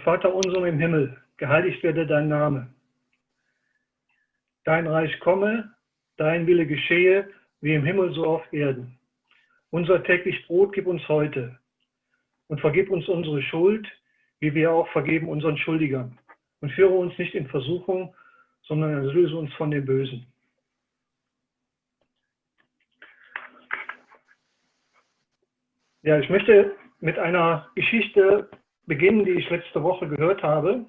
Vater unser im Himmel, geheiligt werde dein Name. Dein Reich komme, dein Wille geschehe, wie im Himmel so auf Erden. Unser täglich Brot gib uns heute und vergib uns unsere Schuld, wie wir auch vergeben unseren Schuldigern. Und führe uns nicht in Versuchung, sondern erlöse uns von dem Bösen. Ja, ich möchte mit einer Geschichte beginnen, die ich letzte Woche gehört habe.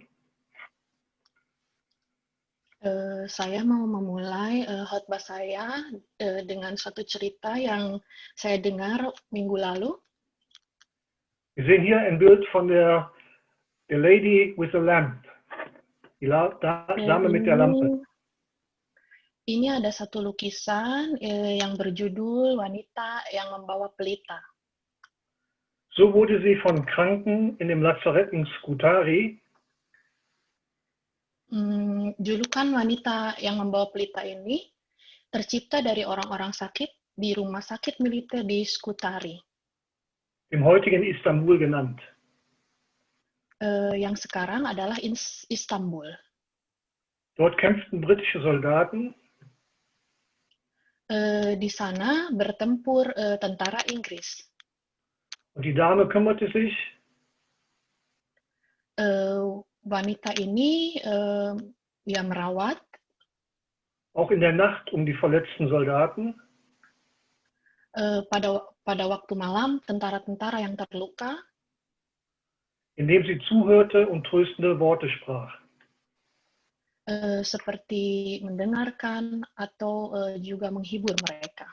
Saya mau memulai khotbah saya dengan suatu cerita yang saya dengar minggu lalu. Wir sehen hier ein Bild von der Lady with the Lamp, die Dame mit der Lampe. Ini ada satu lukisan yang berjudul Wanita yang Membawa Pelita. So wurde sie von Kranken in dem Lazarett in Scutari Julukan wanita yang membawa pelita ini tercipta dari orang-orang sakit di rumah sakit militer di Scutari, im heutigen Istanbul genannt. Yang sekarang adalah Istanbul. Dort kämpften britische Soldaten. Di sana bertempur tentara Inggris. Und die Dame kümmerte sich Wanita ini merawat auch in der Nacht um die verletzten Soldaten. Pada waktu malam tentara-tentara yang terluka, indem sie zuhörte und tröstende Worte sprach. Seperti mendengarkan atau juga menghibur mereka.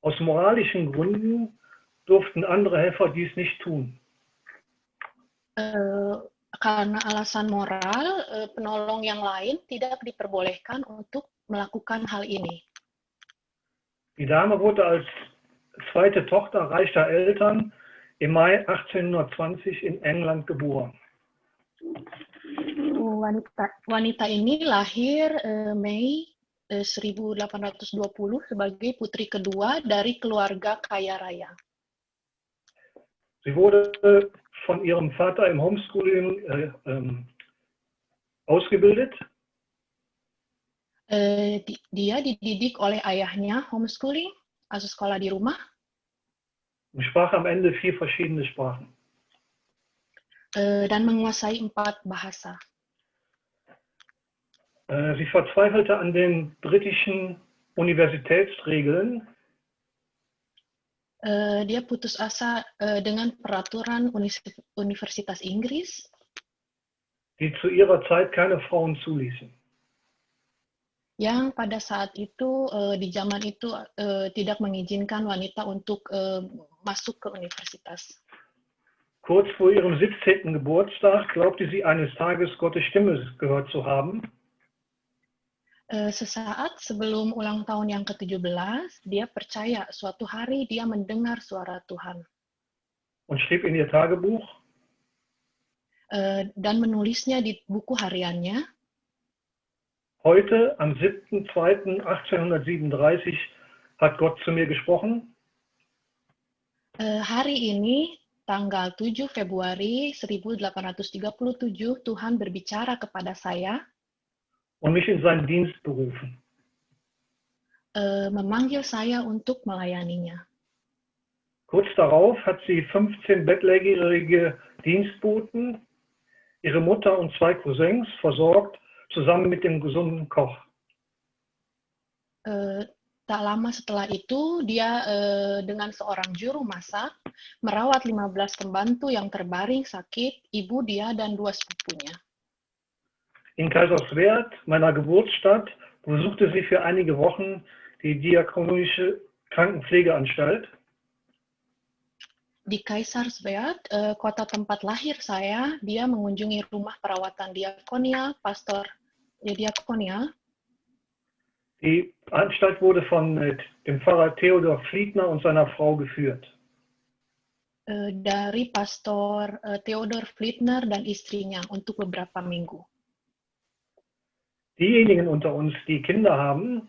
Aus moralischen Gründen durften andere Helfer dies nicht tun. Karena alasan moral, penolong yang lain tidak diperbolehkan untuk melakukan hal ini. Die Dame wurde als zweite Tochter reicher Eltern im Mai 1820 in England geboren. Wanita ini lahir Mei 1820 sebagai putri kedua dari keluarga kaya raya. Sie wurde von ihrem Vater im Homeschooling ausgebildet. Dia dididik oleh ayahnya homeschooling, also sekolah di rumah. Und sprach am Ende 4 verschiedene Sprachen. Dan menguasai 4 bahasa. Sie verzweifelte an den britischen Universitätsregeln. Dia putus asa dengan peraturan Universitas Inggris, die zu ihrer Zeit keine Frauen zuließen. Yang pada saat itu, di zaman itu, tidak mengizinkan wanita untuk masuk ke universitas. Kurz vor ihrem 17. Geburtstag glaubte sie eines Tages Gottes Stimme gehört zu haben. Sesaat sebelum ulang tahun yang ke-17, dia percaya suatu hari dia mendengar suara Tuhan. Und schrieb in ihr Tagebuch. Dan menulisnya di buku hariannya. Heute, am 7.2.1837, hat Gott zu mir gesprochen. Hari ini, tanggal 7 Februari 1837, Tuhan berbicara kepada saya. Und mich in seinen Dienst berufen. Memanggil saya untuk melayaninya. Kurz darauf hat sie 15 bettlägerige Dienstboten, ihre Mutter und 2 Cousins versorgt, zusammen mit dem gesunden Koch. Tak lama setelah itu, dia dengan seorang juru masak, merawat 15 pembantu yang terbaring sakit, ibu dia dan 2 sepupunya. In Kaiserswerth, meiner Geburtsstadt, besuchte sie für einige Wochen die Diakonische Krankenpflegeanstalt. Di Kaiserswerth, kota tempat lahir saya, dia mengunjungi rumah perawatan diakonial, diakonial. Die Anstalt wurde von dem Pfarrer Theodor Fliedner und seiner Frau geführt. Dari Pastor Theodor Fliedner dan istrinya untuk beberapa minggu. Diejenigen unter uns, die Kinder haben,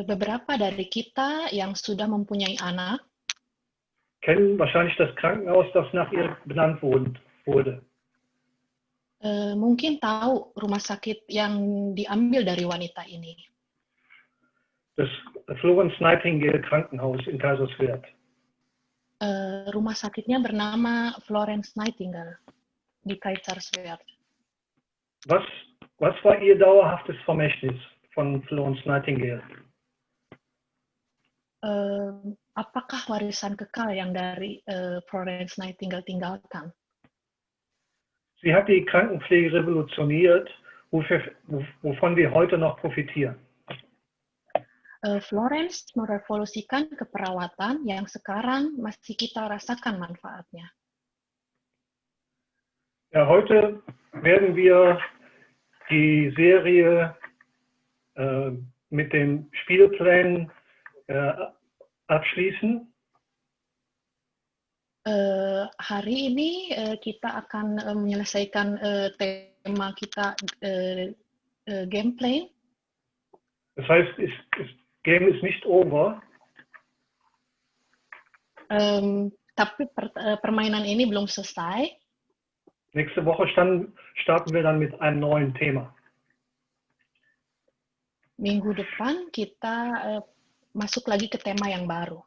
beberapa dari kita yang sudah mempunyai anak, kennen wahrscheinlich das Krankenhaus, das nach ihr benannt wurde. Mungkin tahu rumah sakit yang diambil dari wanita ini. Das Florence Nightingale Krankenhaus in Kaiserswerth. Rumah sakitnya bernama Florence Nightingale di Kaiserswerth. Was war Ihr dauerhaftes Vermächtnis von Florence Nightingale? Apakah warisan kekal yang dari Florence Nightingale tinggalkan? Sie hat die Krankenpflege revolutioniert, wovon wir heute noch profitieren. Florence merevolusikan keperawatan yang sekarang masih kita rasakan manfaatnya. Ja, heute werden wir die Serie mit den Spielplänen abschließen. Hari ini kita akan menyelesaikan tema kita gameplay. Das heißt, Game ist nicht over. Tapi permainan ini belum selesai. Nächste Woche starten wir dann mit einem neuen Thema. Minggu depan kita masuk lagi ke tema yang baru.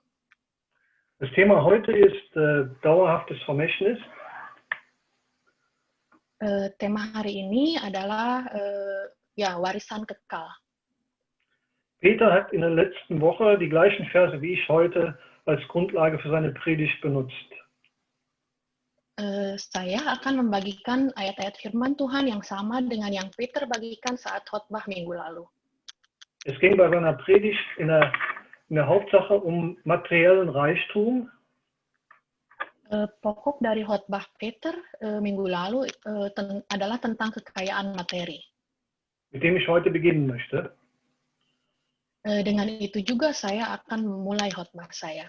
Das Thema heute ist dauerhaftes Vermächtnis. Tema hari ini adalah warisan kekal. Peter hat in der letzten Woche die gleichen Verse wie ich heute als Grundlage für seine Predigt benutzt. Saya akan membagikan ayat-ayat firman Tuhan yang sama dengan yang Peter bagikan saat khotbah minggu lalu. Es ging bei seiner Predigt in der Hauptsache um materiellen Reichtum. Pokok dari khotbah Peter minggu lalu adalah tentang kekayaan materi. Mit dem ich heute beginnen möchte. Dengan itu juga saya akan memulai khotbah saya.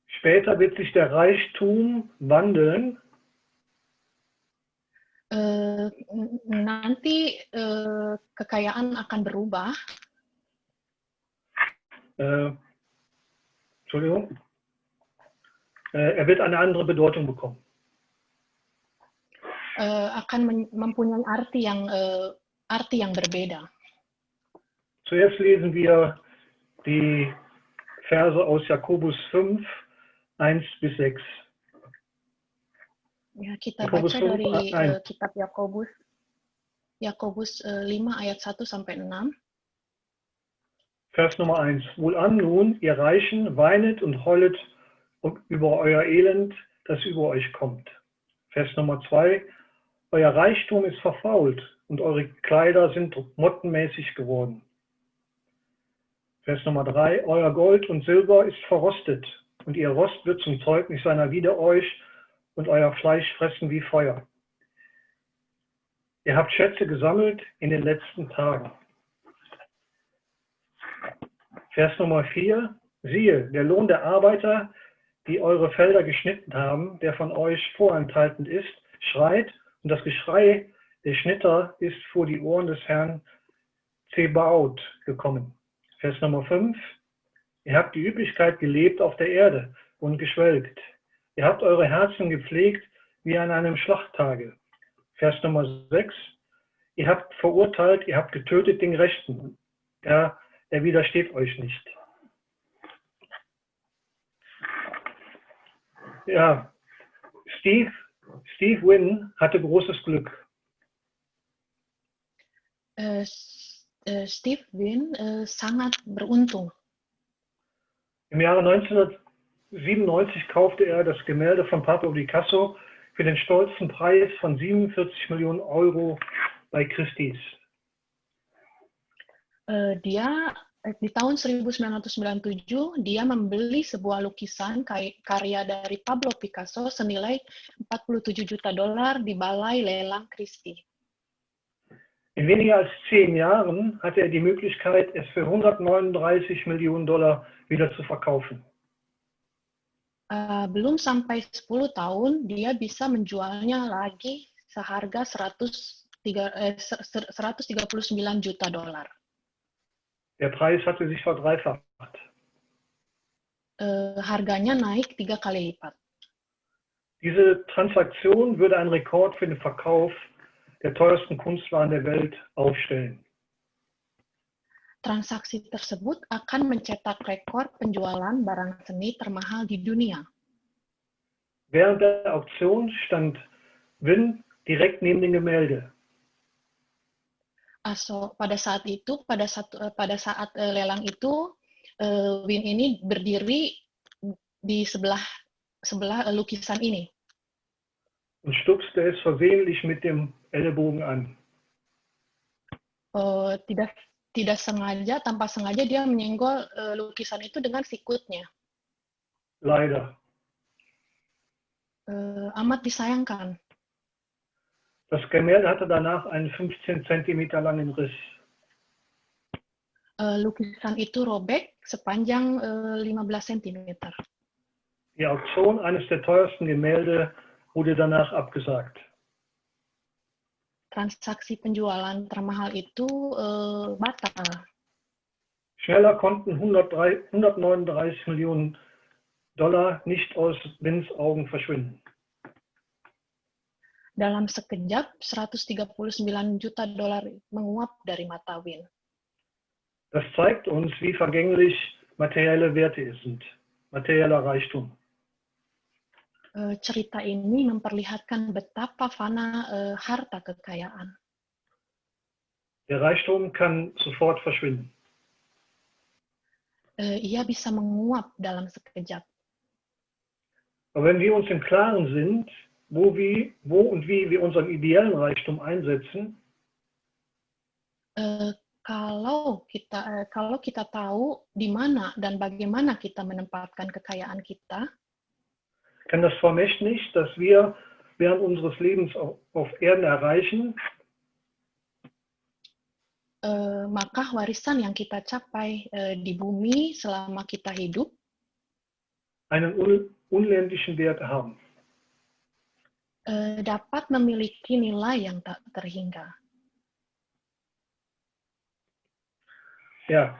Später wird sich der Reichtum wandeln. Nanti kekayaan akan berubah. Entschuldigung. Er wird eine andere Bedeutung bekommen. Akan mempunyai arti yang berbeda. Zuerst lesen wir die Verse aus Jakobus 5, 1 bis 6. Ya, kita baca dari kitab Yakobus 5 ayat 1 sampai 6. Vers Nummer 1. Wohlan nun, ihr Reichen, weinet und heulet über euer Elend, das über euch kommt. Vers Nummer 2. Euer Reichtum ist verfault und eure Kleider sind mottenmäßig geworden. Vers Nummer 3. Euer Gold und Silber ist verrostet und ihr Rost wird zum Zeugnis seiner wider euch und euer Fleisch fressen wie Feuer. Ihr habt Schätze gesammelt in den letzten Tagen. Vers Nummer 4. Siehe, der Lohn der Arbeiter, die eure Felder geschnitten haben, der von euch vorenthalten ist, schreit, und das Geschrei der Schnitter ist vor die Ohren des Herrn Zebaoth gekommen. Vers Nummer 5. Ihr habt die Üppigkeit gelebt auf der Erde und geschwelgt. Ihr habt eure Herzen gepflegt wie an einem Schlachttage. Vers Nummer 6. Ihr habt verurteilt, ihr habt getötet den Gerechten. Er widersteht euch nicht. Ja, Steve Wynn hatte großes Glück. Steve Wynn sangat beruntung. Im Jahre 1997 kaufte er das Gemälde von Pablo Picasso für den stolzen Preis von 47 Millionen Euro bei Christie's. Di tahun 1997 dia membeli sebuah lukisan karya dari Pablo Picasso senilai $47 juta di balai lelang Christie. In weniger als 10 Jahren hatte er die Möglichkeit, es für $139 Millionen wieder zu verkaufen. Belum sampai 10 tahun, dia bisa menjualnya lagi seharga $139 juta. Der Preis hatte sich verdreifacht. harganya naik 3 kali lipat. Diese Transaktion würde einen Rekord für den Verkauf der teuersten Kunstwaren der Welt aufstellen. Transaksi tersebut akan mencetak rekor penjualan barang seni termahal di dunia. Während der Auktion stand Win direkt neben dem Gemälde. Also pada saat lelang itu, Win ini berdiri di sebelah lukisan ini. Und stupste es versehentlich mit dem Ellenbogen an. Tidak sengaja, tanpa sengaja dia menyenggol lukisan itu dengan sikutnya. Leider. Amat disayangkan. Das Gemälde hatte danach einen 15 cm langen Riss. Lukisan itu robek sepanjang 15 cm. Die Auktion eines der teuersten Gemälde wurde danach abgesagt. Transaksi penjualan termahal itu batal. Schneller konnten 139 Millionen Dollar nicht aus Wins Augen verschwinden. Dalam sekejap, 139 juta dolar menguap dari mata Win. Das zeigt uns, wie vergänglich materielle Werte sind, materieller Reichtum. Cerita ini memperlihatkan betapa fana harta kekayaan. Der Reichtum kann sofort verschwinden. Ia bisa menguap dalam sekejap. Aber wenn wir uns im Klaren sind, wo und wie wir unseren ideellen Reichtum einsetzen, kalau kita tahu di mana dan bagaimana kita menempatkan kekayaan kita, kann das Vermächtnis, das wir während unseres Lebens auf Erden erreichen, maka warisan yang kita capai di bumi selama kita hidup einen unendlichen Wert haben. Dapat memiliki nilai yang tak terhingga. Ja,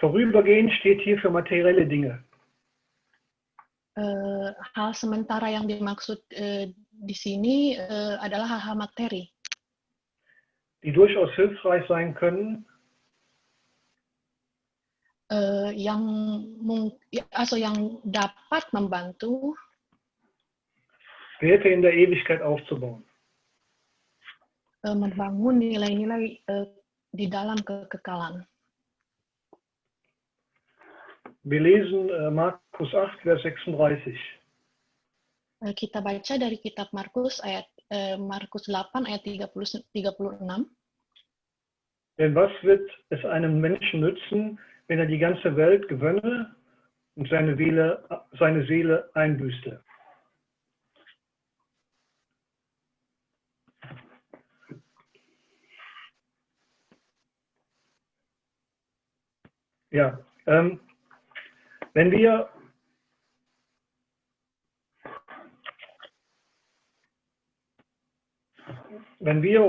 vorübergehend steht hier für materielle Dinge. Hal sementara yang dimaksud di sini adalah hal-hal materi. Die durchaus hilfreich sein können, yang dapat membantu Werte in der Ewigkeit aufzubauen. Membangun nilai-nilai di dalam kekekalan. Wir lesen Markus 8, Vers 36. Kita baca dari kitab Markus 8 ayat 36. Denn was wird es einem Menschen nützen, wenn er die ganze Welt gewönne und seine Seele einbüßte? Ja, wenn wir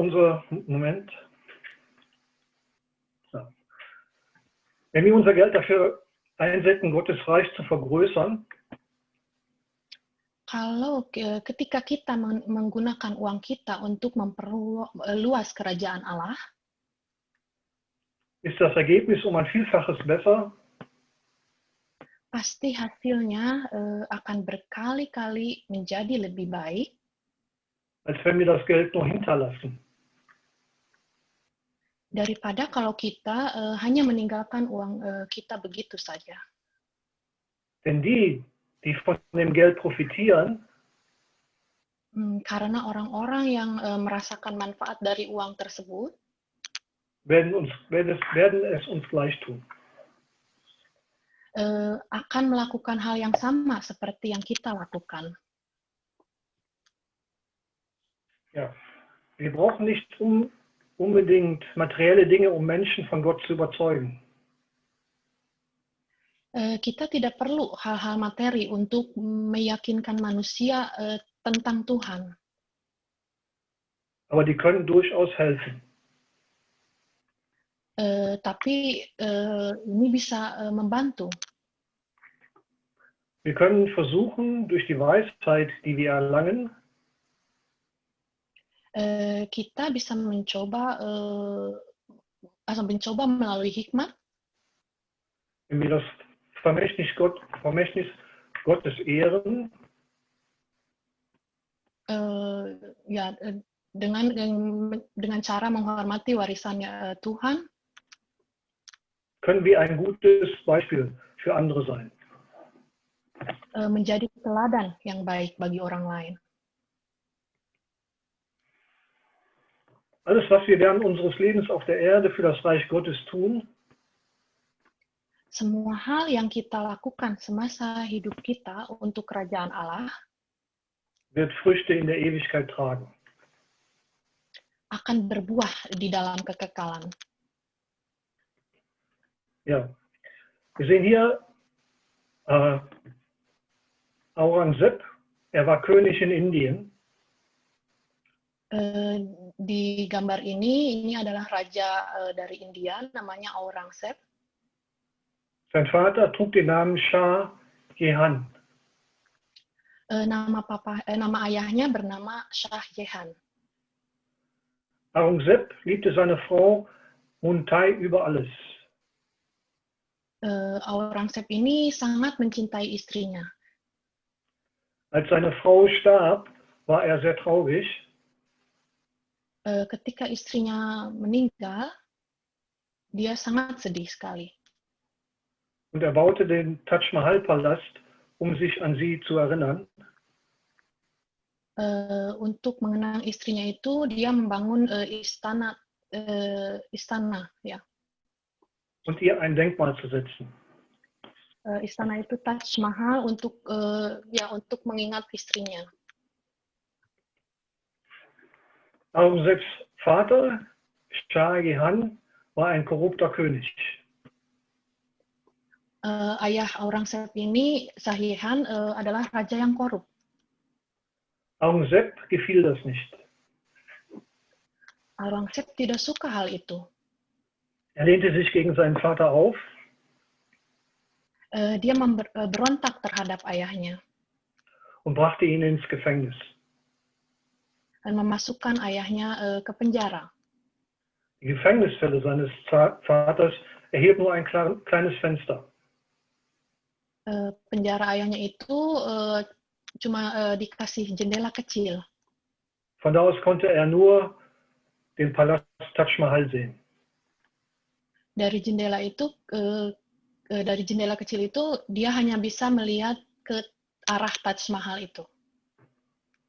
unser Geld dafür einsetzen, Gottes Reich zu vergrößern, kalau ketika kita menggunakan uang kita untuk memperluas kerajaan Allah, ist das Ergebnis um ein Vielfaches besser, pasti hasilnya akan berkali-kali menjadi lebih baik, als wenn wir das Geld nur hinterlassen. Daripada kalau kita hanya meninggalkan uang kita begitu saja. Denn die von dem Geld profitieren, karena orang-orang yang merasakan manfaat dari uang tersebut, werden es uns gleich tun. Akan melakukan hal yang sama seperti yang kita lakukan. Ja, wir brauchen nicht unbedingt materielle Dinge, um Menschen von Gott zu überzeugen. Kita tidak perlu hal-hal materi untuk meyakinkan manusia tentang Tuhan. Aber die können durchaus helfen. Tapi ini bisa membantu. Wir können versuchen, durch die Weisheit, die wir erlangen, kita bisa mencoba melalui hikmah, wenn wir das Vermächtnis Gottes ehren, dengan cara menghormati warisannya Tuhan, können wir ein gutes Beispiel für andere sein. menjadi teladan yang baik bagi orang lain. Alles, was wir während unseres Lebens auf der Erde für das Reich Gottes tun, Semua hal yang kita lakukan semasa hidup kita untuk kerajaan Allah wird Früchte in der Ewigkeit tragen. akan berbuah di dalam kekekalan. Ja, wir sehen hier Aurangzeb, er war König in Indien. Di gambar ini adalah raja dari India, namanya Aurangzeb. Sein Vater trug den Namen Shah Jehan. Nama ayahnya bernama Shah Jehan. Aurangzeb liebte seine Frau Muntai über alles. Aurangzeb ini sangat mencintai istrinya. Als seine Frau starb, war er sehr traurig. Ketika istrinya meninggal, dia sangat sedih sekali. Und er baute den Taj Mahal Palast, um sich an sie zu erinnern. Untuk mengenang istrinya itu, dia membangun istana, ya. Und ihr ein Denkmal zu setzen. Istana itu Taj Mahal untuk mengingat istrinya. Aurangzebs Vater, Shah Jehan, war ein korrupter König. Ayah Aurangzeb ini, Shah Jehan, adalah raja yang korup. Aurangzeb gefiel das nicht. Aurangzeb tidak suka hal itu. Er lehnte sich gegen seinen Vater auf. Dia berontak terhadap ayahnya Und brachte ihn ins Gefängnis. dan memasukkan ayahnya ke penjara. Die Gefängniszelle seines Vaters erhielt nur ein kleines Fenster. Penjara ayahnya itu cuma dikasih jendela kecil. Von da aus konnte er nur den Palast Taj Mahal sehen. Dari jendela kecil itu dia hanya bisa melihat ke arah Taj Mahal itu.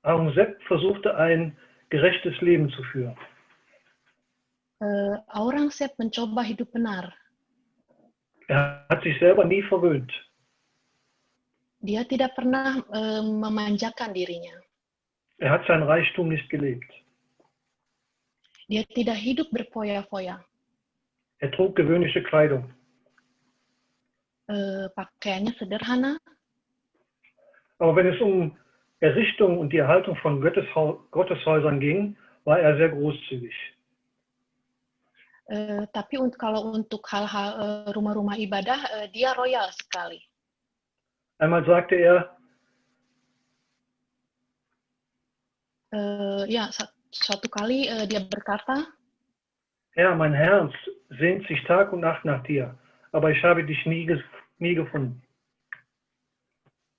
Aurangzeb versuchte ein gerechtes Leben zu führen. Aurangzeb mencoba hidup benar. Er hat sich selber nie verwöhnt. Dia tidak pernah memanjakan dirinya. Er hat sein Reichtum nicht gelebt. Dia tidak hidup berfoya-foya. Er trug gewöhnliche Kleidung. Pakaiannya sederhana. Aber wenn es um Errichtung und die Erhaltung von Gotteshäusern ging, war er sehr großzügig. Tapi kalau untuk hal-hal rumah-rumah ibadah, dia royal sekali. Einmal sagte er, suatu kali dia berkata, Herr, mein Herz sehnt sich Tag und Nacht nach dir, aber ich habe dich nie gefunden.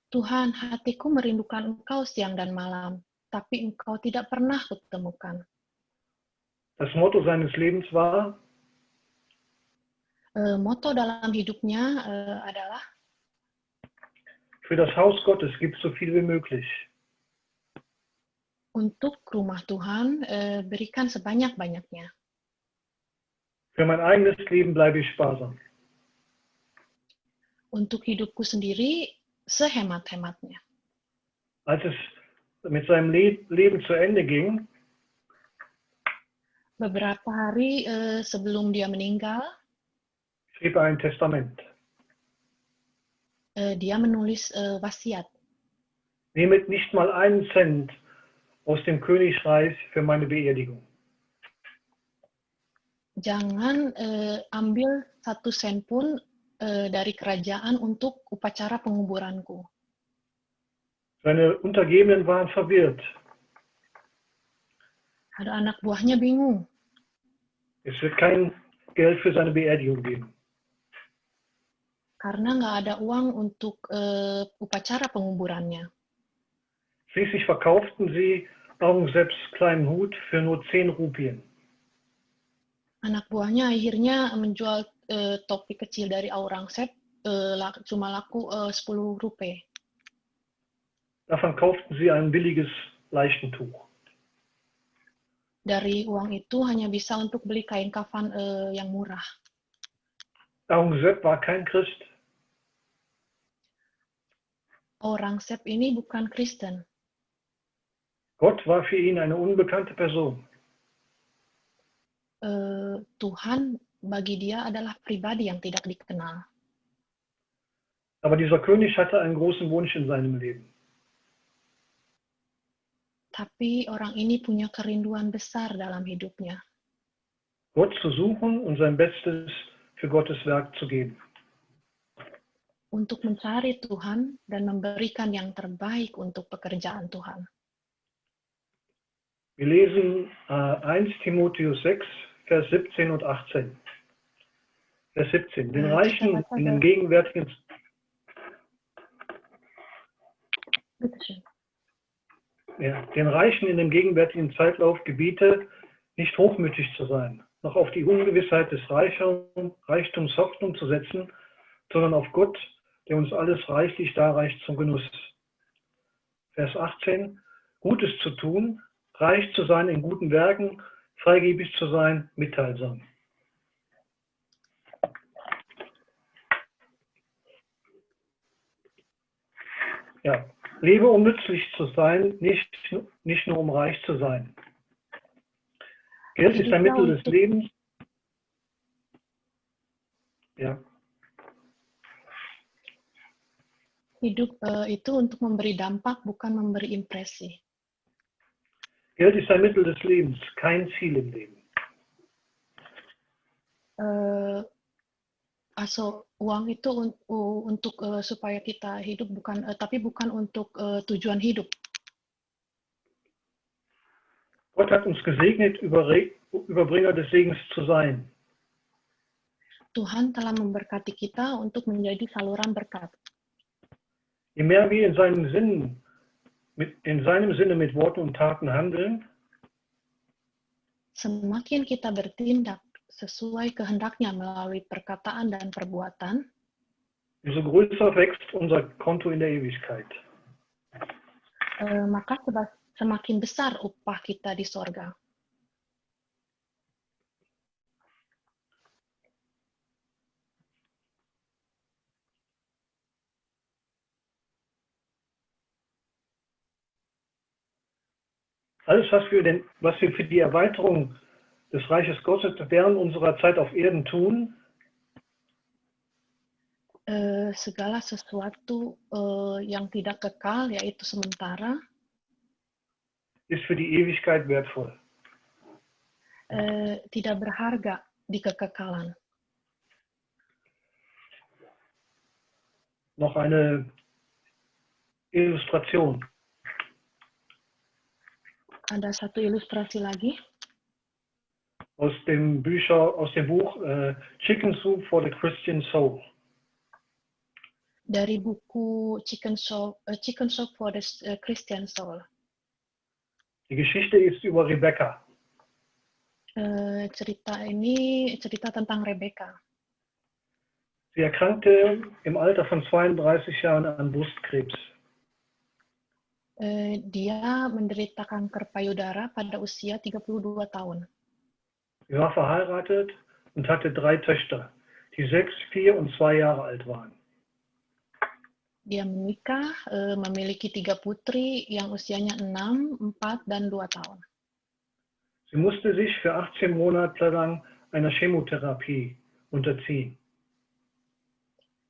Tuhan, hatiku merindukan Engkau siang dan malam, tapi Engkau tidak pernah kutemukan. Das Motto seines Lebens war, Motto dalam hidupnya adalah, für das Haus Gottes gibt so viel wie möglich. Untuk rumah Tuhan, berikan sebanyak-banyaknya. Für mein eigenes Leben bleibe ich sparsam. Untuk hidupku sendiri, sehemat-hematnya. Als es mit seinem Leben zu Ende ging, beberapa hari sebelum dia meninggal, schrieb er ein Testament. Dia menulis wasiat. Nehmet nicht mal einen Cent aus dem Königreich für meine Beerdigung. Jangan ambil 1 sen pun dari kerajaan untuk upacara penguburanku. Seine Untergebenen waren verwirrt. Ada anak buahnya bingung. Es wird kein Geld für seine Beerdigung geben. Karena nggak ada uang untuk upacara penguburannya. Schließlich verkauften sie Aurangzebs kleinen Hut für nur 10 Rupien. Anak buahnya akhirnya menjual topi kecil dari Aurangzeb cuma laku 10 rupiah. Davon kauften sie ein billiges Leichentuch. Dari uang itu hanya bisa untuk beli kain kafan yang murah. Aurangzeb war kein Christ. Aurangzeb ini bukan Kristen. Gott war für ihn eine unbekannte Person. Tuhan bagi dia adalah pribadi yang tidak dikenal. Aber dieser König hatte einen großen Wunsch in seinem Leben. Tapi orang ini punya kerinduan besar dalam hidupnya. Gott zu suchen und sein Bestes für Gottes Werk zu geben. Untuk mencari Tuhan dan memberikan yang terbaik untuk pekerjaan Tuhan. Wir lesen 1 Timotheus 6, Vers 17 und 18. Vers 17. Den Reichen in dem gegenwärtigen den Reichen in dem gegenwärtigen Zeitlauf gebiete, nicht hochmütig zu sein, noch auf die Ungewissheit des Reichtums Hoffnung zu setzen, sondern auf Gott, der uns alles reichlich darreicht zum Genuss. Vers 18. Gutes zu tun, reich zu sein in guten Werken, freigebig zu sein, mitteilsam. Ja, lebe um nützlich zu sein, nicht nur um reich zu sein. Geld ist ein Mittel des Lebens. Ja. Hidup itu untuk memberi dampak, bukan memberi impresi. Geld ist ein Mittel des Lebens, kein Ziel im Leben. Uang itu untuk supaya kita hidup, tapi bukan untuk tujuan hidup. Gott hat uns gesegnet, Überbringer des Segens zu sein. Tuhan telah memberkati kita untuk menjadi saluran berkat. Je mehr wir in seinem Sinne mit Worten und Taten handeln, semakin kita bertindak sesuai kehendaknya melalui perkataan dan perbuatan, umso größer wächst unser Konto in der Ewigkeit. Maka semakin besar upah kita di sorga. Alles, was wir für die Erweiterung des Reiches Gottes während unserer Zeit auf Erden tun, segala sesuatu yang tidak kekal, yaitu sementara, ist für die Ewigkeit wertvoll. Tidak berharga di kekekalan. Noch eine Illustration. Ada satu ilustrasi lagi. Aus dem Buch Chicken Soup for the Christian Soul. Dari buku Chicken Soup for the Christian Soul. Die Geschichte ist über Rebecca. Cerita ini cerita tentang Rebecca. Sie erkrankte im Alter von 32 Jahren an Brustkrebs. Dia menderita kanker payudara pada usia 32 tahun. Sie war verheiratet und hatte 3 Töchter, die 6, 4 und 2 Jahre alt waren. Dia menikah, memiliki 3 putri yang usianya 6, 4, dan 2 tahun. Sie musste sich für 18 Monate lang einer Chemotherapie unterziehen.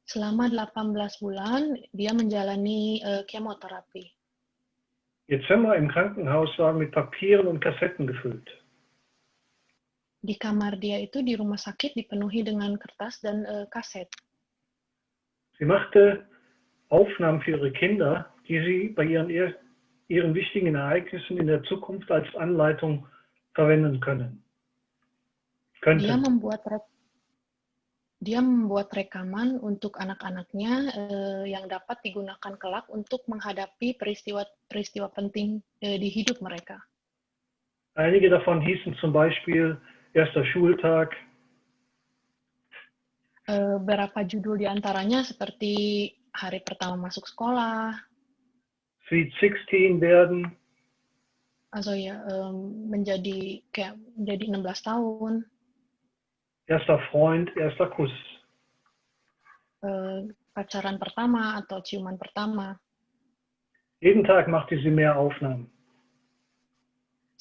Selama 18 bulan, dia menjalani kemoterapi. Ihr Zimmer im Krankenhaus war mit Papieren und Kassetten gefüllt. Di kamar dia itu di rumah sakit dipenuhi dengan kertas dan kaset. Sie machte Aufnahmen für ihre Kinder, die Sie bei Ihren wichtigen Ereignissen in der Zukunft als Anleitung verwenden könnten. Dia membuat rekaman untuk anak-anaknya yang dapat digunakan kelak untuk menghadapi peristiwa penting di hidup mereka. Einige davon hießen zum Beispiel erster Schultag. Beberapa judul diantaranya seperti hari pertama masuk sekolah. Sweet 16 werden. Also ya, menjadi 16 tahun. Erster Freund, erster Kuss. Pacaran pertama atau ciuman pertama. Jeden Tag machte sie mehr Aufnahmen.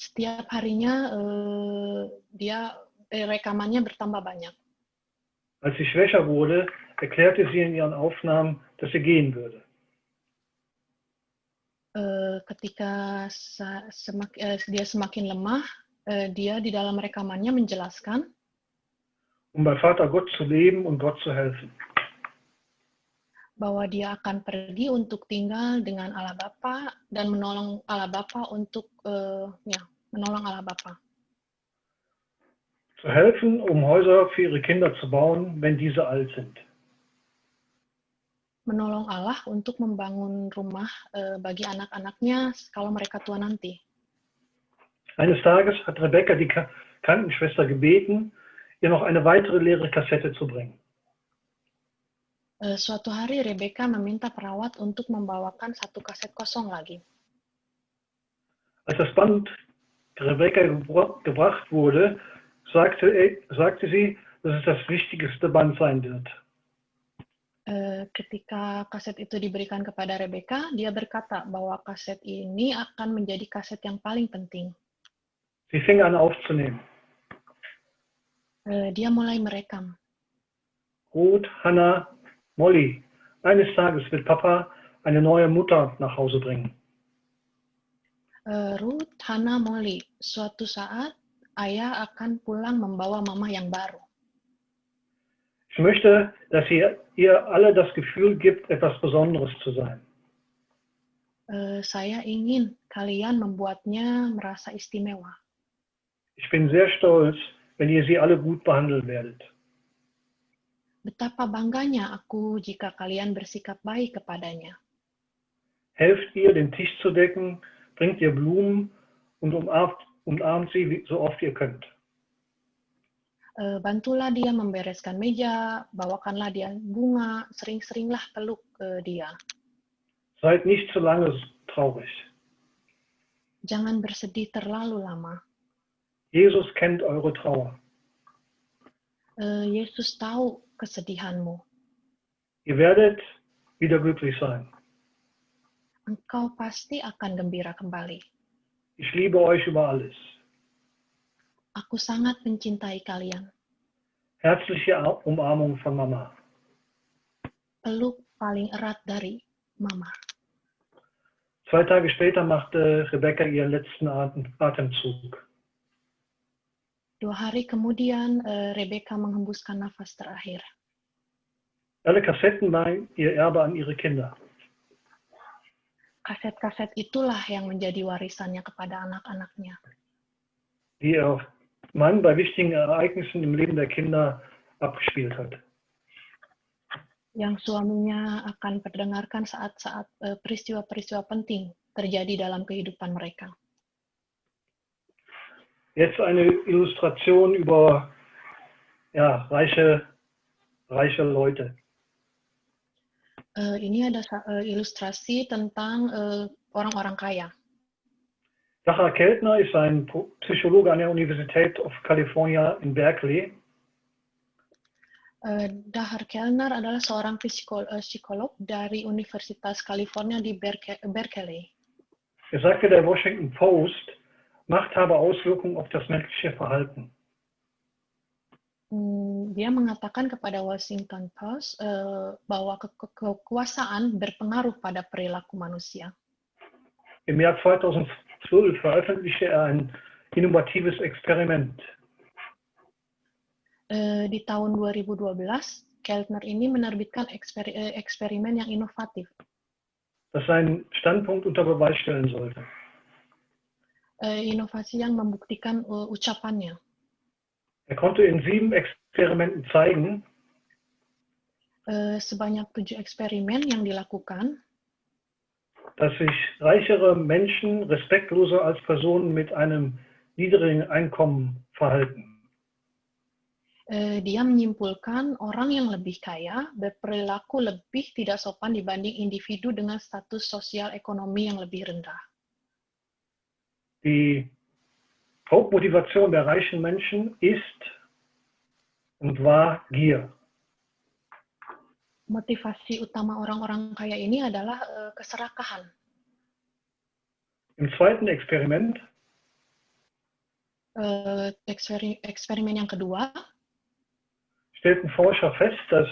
Setiap harinya rekamannya bertambah banyak. Als sie schwächer wurde, erklärte sie in ihren Aufnahmen, dass sie gehen würde. Ketika dia semakin lemah, dia di dalam rekamannya menjelaskan bei Vater Gott zu leben und Gott zu helfen. Bahwa dia akan pergi untuk tinggal dengan Allah Bapa dan menolong Allah Bapa untuk menolong Allah Bapa. Zu helfen, Häuser für ihre Kinder zu bauen, wenn diese alt sind. Menolong Allah untuk membangun rumah bagi anak-anaknya kalau mereka tua nanti. Eines Tages hat Rebecca die Krankenschwester gebeten, ihr noch eine weitere leere Kassette zu bringen. Suatu hari Rebecca meminta perawat untuk membawakan satu kaset kosong lagi. Als das Band Rebecca gebracht wurde, sagte sie, dass es das wichtigste Band sein wird. Ketika kaset itu diberikan kepada Rebecca, dia berkata bahwa kaset ini akan menjadi kaset yang paling penting. Sie fing an aufzunehmen. Dia mulai merekam. Ruth, Hannah, Molly, eines Tages wird Papa eine neue Mutter nach Hause bringen. Ruth, Hannah, Molly, suatu saat ayah akan pulang membawa mama yang baru. Ich möchte, dass ihr alle das Gefühl gibt, etwas Besonderes zu sein. Saya ingin kalian membuatnya merasa istimewa. Ich bin sehr stolz, wenn ihr sie alle gut behandeln werdet. Betapa bangganya aku jika kalian bersikap baik kepadanya. Helft ihr, den Tisch zu decken, bringt ihr Blumen und umarmt sie so oft ihr könnt. Bantulah dia membereskan meja, bawakanlah dia bunga, sering-seringlah peluk dia. Seid nicht zu lange traurig. Jangan bersedih terlalu lama. Jesus kennt eure Trauer. Yesus tahu kesedihanmu. Ihr werdet wieder glücklich sein. Engkau pasti akan gembira kembali. Ich liebe euch über alles. Aku sangat mencintai kalian. Herzliche Umarmung von Mama. Peluk paling erat dari Mama. 2 Tage später machte Rebecca ihren letzten Atemzug. 2 hari kemudian, Rebecca menghembuskan nafas terakhir. Alle Kassetten waren ihr Erbe an ihre Kinder. Kaset-kaset itulah yang menjadi warisannya kepada anak-anaknya. Die ihr Mann bei wichtigen Ereignissen im Leben der Kinder abgespielt hat. Yang suaminya akan mendengarkan saat-saat peristiwa-peristiwa penting terjadi dalam kehidupan mereka. Jetzt eine Illustration über reiche Leute. Ini ada ilustrasi tentang orang-orang kaya. Dachar Keltner ist ein Psychologe an der Universität of California in Berkeley. Dachar Kellner adalah seorang psikolog dari Universitas California di Berkeley. Er sagte der Washington Post, Macht habe Auswirkungen auf das menschliche Verhalten. Dia mengatakan kepada Washington Post bahwa kekuasaan berpengaruh pada perilaku manusia. Im Jahr 2012 veröffentlichte er ein innovatives Experiment. Di tahun 2012, Keltner ini menerbitkan eksperimen yang inovatif. das seinen Standpunkt unter Beweis stellen sollte. Inovasi yang membuktikan ucapannya. Er konnte in 7 Experimenten zeigen, Sebanyak 7 eksperimen yang dilakukan, dass sich reichere Menschen respektloser als Personen mit einem niedrigen Einkommen verhalten. Dia menyimpulkan orang yang lebih kaya berperilaku lebih tidak sopan dibanding individu dengan status sosial ekonomi yang lebih rendah. Die Hauptmotivation der reichen Menschen ist und war Gier. Motivasi utama orang-orang kaya ini adalah keserakahan. Im zweiten Experiment eksperimen yang kedua, stellten Forscher fest, dass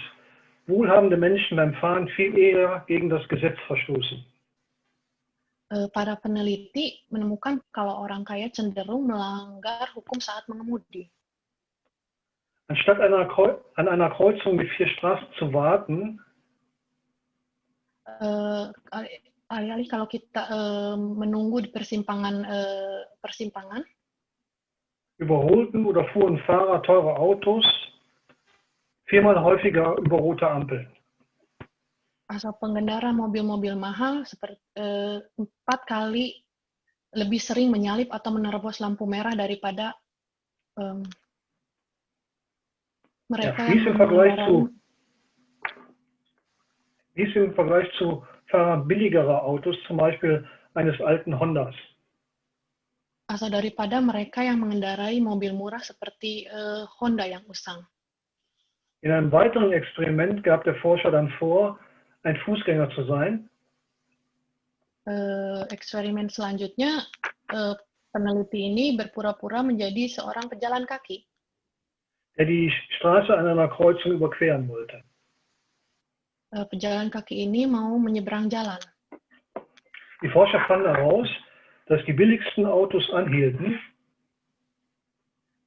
wohlhabende Menschen beim Fahren viel eher gegen das Gesetz verstoßen. Para peneliti menemukan kalau orang kaya cenderung melanggar hukum saat mengemudi. Anstatt an einer Kreuzung mit 4 Straßen zu warten, Alih-alih kalau kita menunggu di persimpangan, überholten oder fuhren Fahrer teure Autos 4-mal häufiger über rote Ampeln. asal pengendara mobil-mobil mahal seperti 4 kali lebih sering menyalip atau menerobos lampu merah daripada mereka yang mengendarai. Dies im Vergleich zu Fahrern billigerer Autos, zum Beispiel eines alten Hondas. Asal daripada mereka yang mengendarai mobil murah seperti Honda yang usang. In einem weiteren Experiment gab der Forscher dann vor, ein Fußgänger zu sein. Eksperimen selanjutnya, peneliti ini berpura-pura menjadi seorang pejalan kaki. Der die Straße an einer Kreuzung überqueren wollte. Pejalan kaki ini mau menyeberang jalan. Die Forscher fanden heraus, dass die billigsten Autos anhielten.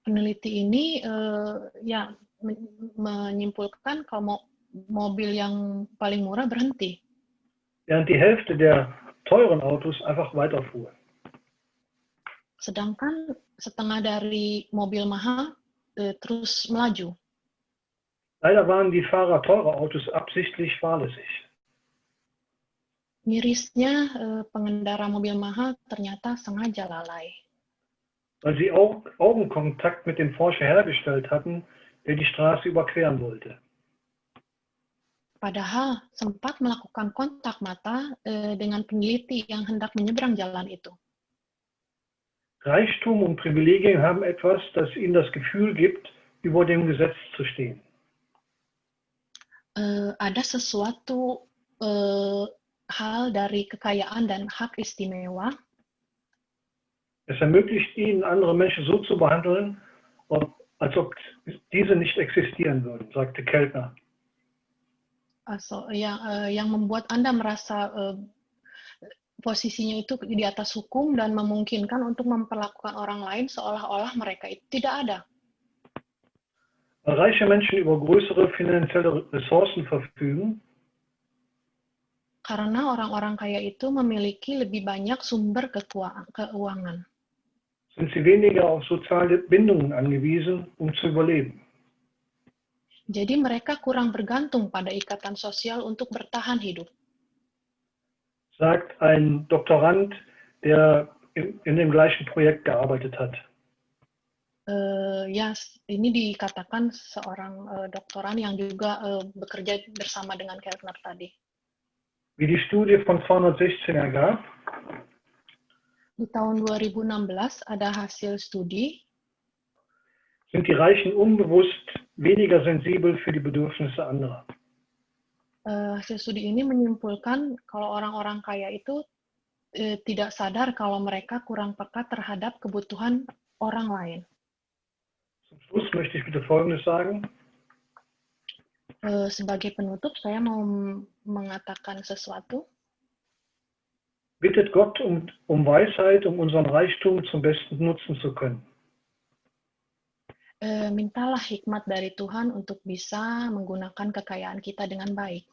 Peneliti ini menyimpulkan kalau mobil yang paling murah berhenti. Während die Hälfte der teuren Autos einfach weiterfuhr. Sedangkan setengah dari mobil mahal terus melaju. Leider waren die Fahrer teurer Autos absichtlich fahrlässig. Mirisnya, pengendara mobil mahal ternyata sengaja lalai. Weil sie Augenkontakt mit dem Forscher hergestellt hatten, der die Straße überqueren wollte. Padahal sempat melakukan kontak mata dengan peneliti yang hendak menyeberang jalan itu. Reichtum und Privilegien haben etwas, das ihnen das Gefühl gibt, über dem Gesetz zu stehen. Ada sesuatu hal dari kekayaan dan hak istimewa. Es ermöglicht ihnen, andere Menschen so zu behandeln, als ob diese nicht existieren würden, sagte Keltner. Yang membuat Anda merasa posisinya itu di atas hukum dan memungkinkan untuk memperlakukan orang lain seolah-olah mereka itu tidak ada. Weil reiche Menschen über größere finanzielle Ressourcen verfügen, karena orang-orang kaya itu memiliki lebih banyak sumber keuangan, sind sie weniger auf soziale Bindungen angewiesen, zu überleben. Jadi mereka kurang bergantung pada ikatan sosial untuk bertahan hidup. Sagt ein Doktorand, der in dem gleichen Projekt gearbeitet hat. Ini dikatakan seorang doktoran yang juga bekerja bersama dengan Keltner tadi. Wie die Studie von 216 ergab, di tahun 2016 ada hasil studi, sind die Reichen unbewusst weniger sensibel für die Bedürfnisse anderer. Hasil studi ini menyimpulkan kalau orang-orang kaya itu tidak sadar kalau mereka kurang peka terhadap kebutuhan orang lain. Zum Schluss möchte ich bitte Folgendes sagen. Sebagai penutup, saya mau mengatakan sesuatu. Bittet Gott um Weisheit, unseren Reichtum zum besten nutzen zu können. Mintalah hikmat dari Tuhan untuk bisa menggunakan kekayaan kita dengan baik.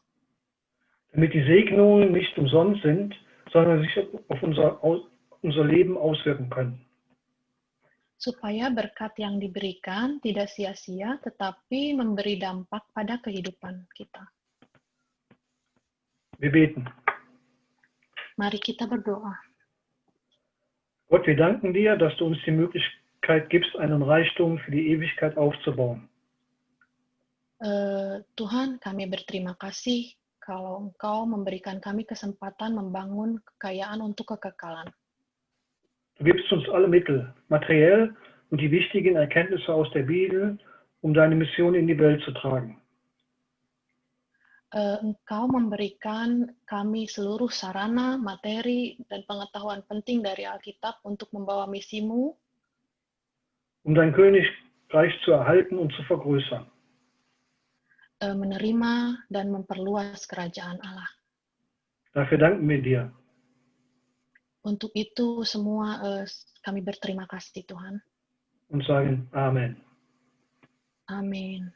damit die Segnungen nicht umsonst sind, sondern sich auf unser Leben auswirken können. Supaya berkat yang diberikan tidak sia-sia, tetapi memberi dampak pada kehidupan kita. Wir beten. Mari kita berdoa. Gott, wir danken dir, dass du uns die Möglichkeit gibst, einen Reichtum für die Ewigkeit aufzubauen. Tuhan, kami berterima kasih kalau Engkau memberikan kami kesempatan membangun kekayaan untuk kekekalan. Du gibst uns alle Mittel, materiell und die wichtigen Erkenntnisse aus der Bibel, um deine Mission in die Welt zu tragen. Engkau memberikan kami seluruh sarana, materi, dan pengetahuan penting dari Alkitab untuk membawa misimu, um dein Königreich zu erhalten und zu vergrößern. Menerima dan memperluas kerajaan Allah. Dafür danken wir dir. Untuk itu semua kami berterima kasih Tuhan. Und sagen Amen. Amin.